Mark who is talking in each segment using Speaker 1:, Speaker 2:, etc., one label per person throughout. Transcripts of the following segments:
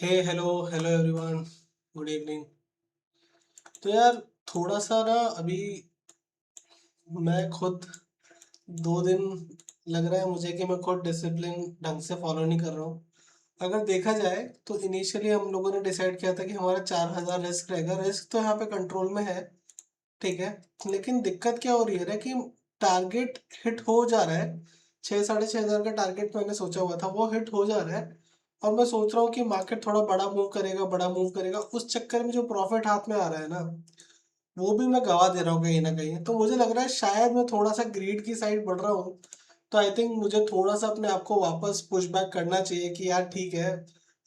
Speaker 1: हे hello hello everyone. Good evening. तो यार थोड़ा सा ना अभी मैं खुद 2 दिन लग रहा है मुझे कि मैं खुद डिसिप्लिन ढंग से फॉलो नहीं कर रहा हूँ। अगर देखा जाए तो इनिशियली हम लोगों ने डिसाइड किया था कि हमारा 4,000 रिस्क रहेगा। रिस्क तो यहाँ पे कंट्रोल में है, ठीक है। लेकिन दिक्कत क्या हो रही है ना कि टारगेट हिट हो जा रहा है। 6 साढ़े 6 हज़ार का टारगेट मैंने सोचा हुआ था वो हिट हो जा रहा है। और मैं सोच रहा हूँ कि मार्केट थोड़ा बड़ा मूव करेगा, बड़ा मूव करेगा, उस चक्कर में जो प्रॉफिट हाथ में आ रहा है ना वो भी मैं गवा दे रहा हूँ कहीं ना कहीं। तो मुझे लग रहा है शायद मैं थोड़ा सा ग्रीड की साइड बढ़ रहा हूँ। तो आई थिंक मुझे थोड़ा सा अपने आप को वापस पुश बैक करना चाहिए कि यार ठीक है,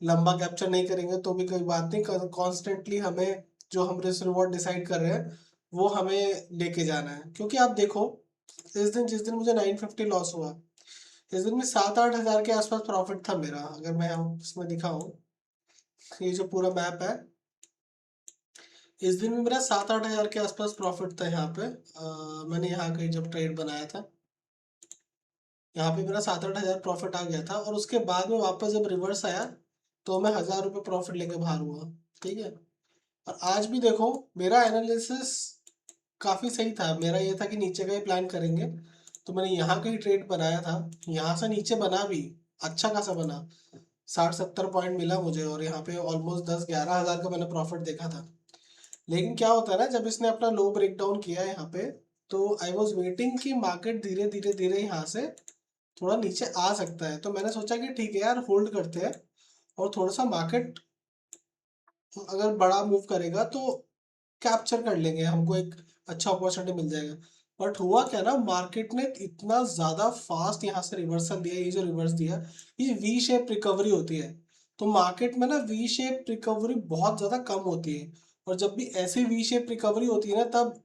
Speaker 1: लंबा कैप्चर नहीं करेंगे तो भी कोई बात नहीं, कॉन्स्टेंटली हमें जो हम रिस्क रिवॉर्ड डिसाइड कर रहे हैं वो हमें लेके जाना है। क्योंकि आप देखो, इस दिन जिस दिन मुझे 950 लॉस हुआ, इस दिन में 7-8 हज़ार के आसपास प्रॉफिट था मेरा। अगर मैं इसमें दिखाऊं, ये जो पूरा मैप है, इस दिन में मेरा 7-8 हज़ार के आसपास प्रॉफिट था यहाँ पे। मैंने यहाँ कहीं जब ट्रेड बनाया था, यहाँ पे मेरा 7-8 हज़ार प्रॉफिट आ गया था। और उसके बाद में वापस जब रिवर्स आया तो मैं 1,000 रुपये प्रॉफिट लेके बाहर हुआ, ठीक है। और आज भी देखो, मेरा एनालिसिस काफ़ी सही था। मेरा ये था कि नीचे का ही प्लान करेंगे, तो मैंने यहाँ का ही ट्रेड बनाया था। यहाँ से नीचे बना भी, अच्छा खासा बना, 60-70 पॉइंट मिला मुझे। और यहाँ पे ऑलमोस्ट 10-11 हज़ार का मैंने प्रॉफिट देखा था। लेकिन क्या होता है ना, जब इसने अपना लो ब्रेक डाउन किया यहाँ पे, तो आई वॉज वेटिंग कि मार्केट धीरे धीरे धीरे यहाँ से थोड़ा नीचे आ सकता है। तो मैंने सोचा कि ठीक है यार, होल्ड करते हैं और थोड़ा सा मार्केट अगर बड़ा मूव करेगा तो कैप्चर कर लेंगे, हमको एक अच्छा अपॉर्चुनिटी मिल जाएगा। बट हुआ क्या ना, मार्केट ने इतना ज़्यादा फास्ट यहाँ से रिवर्सल दिया। ये जो रिवर्स दिया, ये वी शेप रिकवरी होती है। तो मार्केट में ना वी शेप रिकवरी बहुत ज़्यादा कम होती है। और जब भी ऐसी वी शेप रिकवरी होती है ना, तब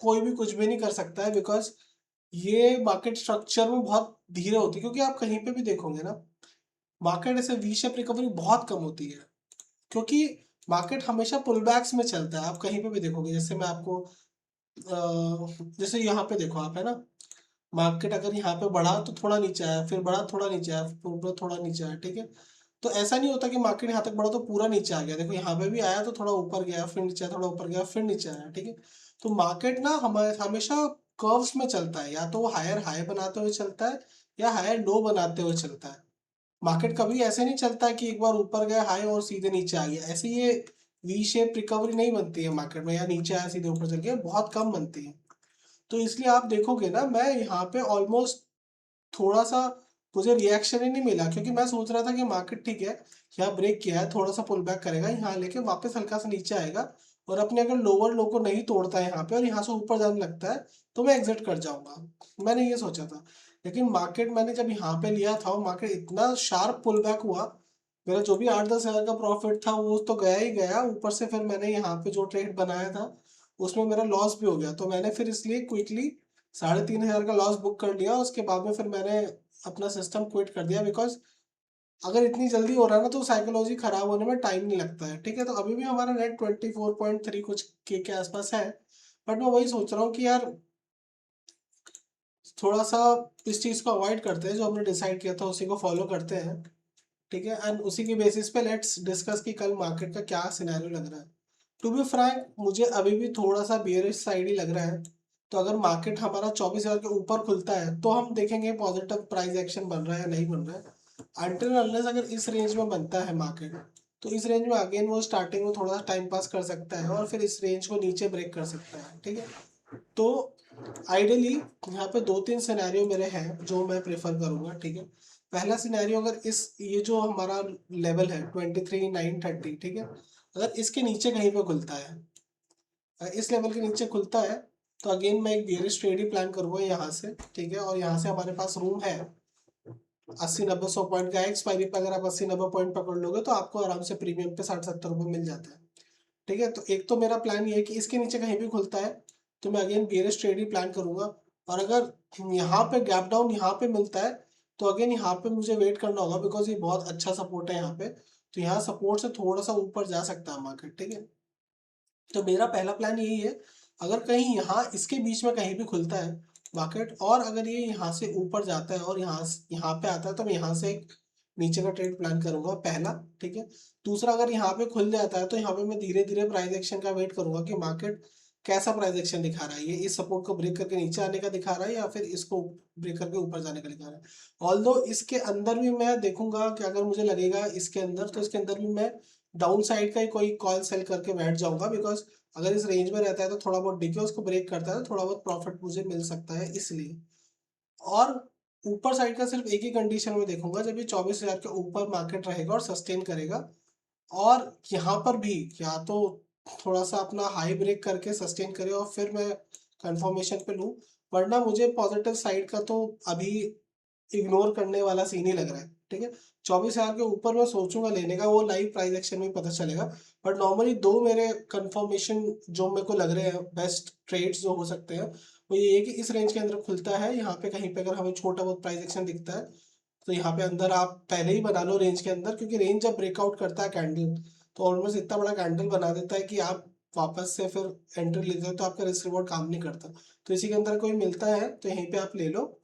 Speaker 1: कोई भी कुछ भी नहीं कर सकता है, बिकॉज ये मार्केट स्ट्रक्चर में बहुत धीरे होती है। क्योंकि आप कहीं पे भी देखोगे ना, मार्केट ऐसे वी शेप रिकवरी बहुत कम होती है। क्योंकि मार्केट हमेशा पुल बैक्स में चलता है। आप कहीं पे भी देखोगे, जैसे मैं आपको जैसे यहाँ पे देखो आप, है ना, मार्केट अगर यहाँ पे बढ़ा तो थोड़ा नीचे आया, फिर बढ़ा थोड़ा नीचे आया, फिर ऊपर थोड़ा नीचे आया, ठीक है। तो ऐसा नहीं होता कि मार्केट यहाँ तक बढ़ा तो पूरा नीचे आ गया। देखो यहाँ पे भी आया तो थोड़ा ऊपर गया, फिर नीचे आया, थोड़ा ऊपर गया, फिर नीचे आया, ठीक है। तो मार्केट ना हमेशा कर्व्स में चलता है। या तो वो हायर हाई बनाते हुए चलता है या हायर लो बनाते हुए चलता है। मार्केट कभी ऐसे नहीं चलता कि एक बार ऊपर गया हाई और सीधे नीचे आ गया। ऐसे ये वी शेप रिकवरी नहीं बनती है मार्केट में, या नीचे आया सीधे ऊपर चल गया, बहुत कम बनती है। तो इसलिए आप देखोगे ना, मैं यहाँ पे ऑलमोस्ट थोड़ा सा मुझे रिएक्शन ही नहीं मिला। क्योंकि मैं सोच रहा था कि मार्केट ठीक है, यहाँ ब्रेक किया है, थोड़ा सा पुल बैक करेगा, यहाँ लेके वापस हल्का सा नीचे आएगा, और अपने अगर लोअर लो को नहीं तोड़ता है यहाँ पे और यहाँ से ऊपर जाने लगता है तो मैं एग्जिट कर जाऊंगा। मैंने ये सोचा था। लेकिन मार्केट मैंने जब यहाँ पे लिया था और मार्केट इतना शार्प पुल बैक हुआ, मेरा जो भी 8-10 हज़ार का प्रॉफिट था वो तो गया ही गया। ऊपर से फिर मैंने यहाँ पे जो ट्रेड बनाया था उसमें मेरा लॉस भी हो गया। तो मैंने फिर इसलिए क्विकली 3,500 का लॉस बुक कर लिया। उसके बाद में फिर मैंने अपना सिस्टम क्विट कर दिया। बिकॉज अगर इतनी जल्दी हो रहा है ना तो साइकोलॉजी खराब होने में टाइम नहीं लगता है, ठीक है। तो अभी भी हमारा नेट 24.3 कुछ के आसपास है। बट मैं वही सोच रहा हूँ कि यार थोड़ा सा इस चीज़ को अवॉइड करते हैं, जो हमने डिसाइड किया था उसी को फॉलो करते हैं, ठीक है। एंड उसी की बेसिस पे लेट्स डिस्कस कि कल मार्केट का क्या सिनेरियो लग रहा है। टू बी फ्रैंक, मुझे अभी भी थोड़ा सा बियरिश साइड ही लग रहा है। तो अगर मार्केट हमारा 24,000 के ऊपर खुलता है तो हम देखेंगे पॉजिटिव प्राइस एक्शन बन रहा है या नहीं बन रहा है। अनटिल अनलेस अगर इस रेंज में बनता है मार्केट, तो इस रेंज में अगेन वो स्टार्टिंग में थोड़ा सा टाइम पास कर सकता है और फिर इस रेंज को नीचे ब्रेक कर सकता है, ठीक है। तो आइडियली यहाँ पे 2-3 सिनेरियो मेरे हैं जो मैं प्रेफर करूंगा, ठीक है। पहला सिनेरियो, अगर इस ये जो हमारा लेवल है 23,930, ठीक है, अगर इसके नीचे कहीं पे खुलता है, इस लेवल के नीचे खुलता है, तो अगेन मैं एक बियरिश ट्रेड ही प्लान करूंगा यहाँ से, ठीक है। और यहाँ से हमारे पास रूम है 80-90-100 पॉइंट का। एक्सपायरी पे अगर आप 80-90 पॉइंट पकड़ लोगे तो आपको आराम से प्रीमियम पे 60-70 रुपये मिल जाता है, ठीक है। तो एक तो मेरा प्लान ये है कि इसके नीचे कहीं भी खुलता है तो मैं अगेन बियरिश ट्रेड ही प्लान करूंगा। और अगर यहाँ पे गैप डाउन यहाँ पे मिलता है तो अगेन यहाँ पे मुझे वेट करना होगा, बिकॉज ये बहुत अच्छा सपोर्ट है यहाँ पे। तो यहाँ सपोर्ट से थोड़ा सा ऊपर जा सकता है मार्केट, ठीक है। तो मेरा पहला प्लान यही है, अगर कहीं यहाँ इसके बीच में कहीं भी खुलता है मार्केट, और अगर ये यहाँ से ऊपर जाता है और यहाँ यहाँ पे आता है, तो मैं यहाँ से एक नीचे का ट्रेड प्लान करूंगा पहला, ठीक है। दूसरा, अगर यहाँ पे खुल जाता है तो यहाँ पे मैं धीरे धीरे प्राइस एक्शन का वेट करूंगा कि मार्केट कैसा प्राइस एक्शन दिखा रहा है, ये इस सपोर्ट को ब्रेक करके नीचे आने का दिखा रहा है या फिर इसको ब्रेक करके ऊपर जाने का दिखा रहा है। ऑल्दो इसके अंदर भी मैं देखूंगा कि अगर मुझे लगेगा इसके अंदर, तो इसके अंदर भी मैं डाउन साइड का ही कोई कॉल सेल करके बैठ जाऊंगा, बिकॉज अगर इस रेंज में रहता है तो थोड़ा बहुत डिके उसको ब्रेक करता है तो थोड़ा बहुत प्रॉफिट मुझे मिल सकता है इसलिए। और ऊपर साइड का सिर्फ एक ही कंडीशन में देखूंगा, जब ये 24,000 के ऊपर मार्केट रहेगा और सस्टेन करेगा, और यहाँ पर भी या तो थोड़ा सा अपना हाई ब्रेक करके सस्टेन करे और फिर मैं कंफर्मेशन पे लूँ, वरना मुझे पॉजिटिव साइड का तो अभी इग्नोर करने वाला सीन ही लग रहा है, ठीक है। 24,000 के ऊपर मैं सोचूंगा लेने का, वो लाइव प्राइस एक्शन में पता चलेगा। बट नॉर्मली दो मेरे कंफर्मेशन जो मेरे को लग रहे हैं बेस्ट ट्रेड्स जो हो सकते हैं, वो ये है कि इस रेंज के अंदर खुलता है, यहाँ पे कहीं पे अगर हमें छोटा बहुत प्राइस एक्शन दिखता है तो यहाँ पे अंदर आप पहले ही बना लो रेंज के अंदर, क्योंकि रेंज जब ब्रेकआउट करता है कैंडल तो ऑलमोस्ट इतना बड़ा कैंडल बना देता है कि आप वापस से फिर एंट्री लेते हो तो आपका रिस्क रिवॉर्ड काम नहीं करता। तो इसी के अंदर कोई मिलता है तो यहीं पे आप ले लो,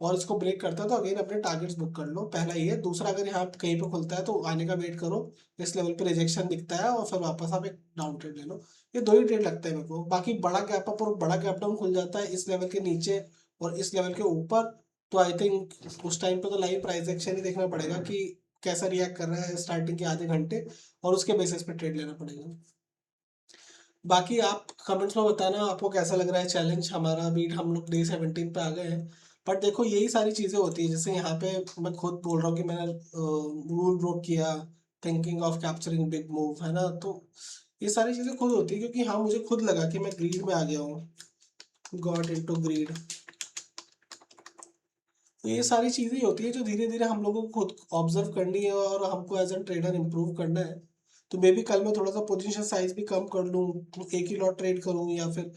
Speaker 1: और इसको ब्रेक करता है तो अगेन अपने टारगेट्स बुक कर लो, पहला ये। दूसरा, अगर यहाँ कहीं पे खुलता है तो आने का वेट करो, इस लेवल पे रिजेक्शन दिखता है और फिर वापस आप एक डाउन ट्रेड ले लो। ये दो ही ट्रेड लगता है मेरे को, बाकी बड़ा गैप अप और बड़ा गैप डाउन खुल जाता है इस लेवल के नीचे और इस लेवल के ऊपर, तो आई थिंक उस टाइम पे तो लाइव प्राइस एक्शन ही देखना पड़ेगा कि कैसा रिएक्ट कर रहा है स्टार्टिंग के आधे घंटे, और उसके बेसिस पे ट्रेड लेना पड़ेगा। बाकी आप कमेंट्स में बताना आपको कैसा लग रहा है चैलेंज हमारा, अभी हम लोग डे 17 पे आ गए हैं। बट देखो यही सारी चीज़ें होती है, जैसे यहाँ पे मैं खुद बोल रहा हूँ कि मैंने रूल ब्रोक किया, thinking of capturing big move, है ना। तो ये सारी चीज़ें खुद होती है क्योंकि हाँ मुझे खुद लगा कि मैं ग्रीड में आ गया हूँ, गॉट इनटू ग्रीड। तो ये सारी चीज़ें होती है जो धीरे धीरे हम लोगों को खुद ऑब्जर्व करनी है और हमको एज एन ट्रेडर इम्प्रूव करना है। तो मे बी कल मैं थोड़ा सा पोजीशन साइज भी कम कर लूँ, एक ही लॉट ट्रेड करूँ या फिर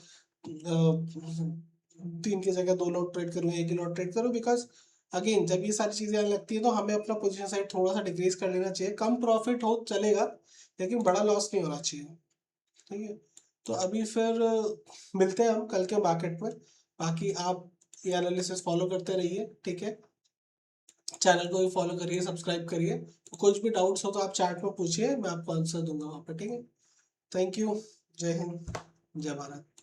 Speaker 1: 3 की जगह 2 लॉट ट्रेड करूँ, एक ही लॉट ट्रेड करूँ, बिकॉज अगेन जब ये सारी चीज़ें आने लगती है तो हमें अपना पोजीशन साइज थोड़ा सा डिक्रीज कर लेना चाहिए। कम प्रॉफिट हो चलेगा लेकिन बड़ा लॉस नहीं होना चाहिए, ठीक है। तो अभी फिर मिलते हैं हम कल के मार्केट में। बाकी आप ये एनालिसिस फॉलो करते रहिए, ठीक है। चैनल को भी फॉलो करिए, सब्सक्राइब करिए। कुछ भी डाउट्स हो तो आप चैट में पूछिए, मैं आपको आंसर दूंगा वहाँ पे, ठीक है। Thank you. जय हिंद, जय भारत।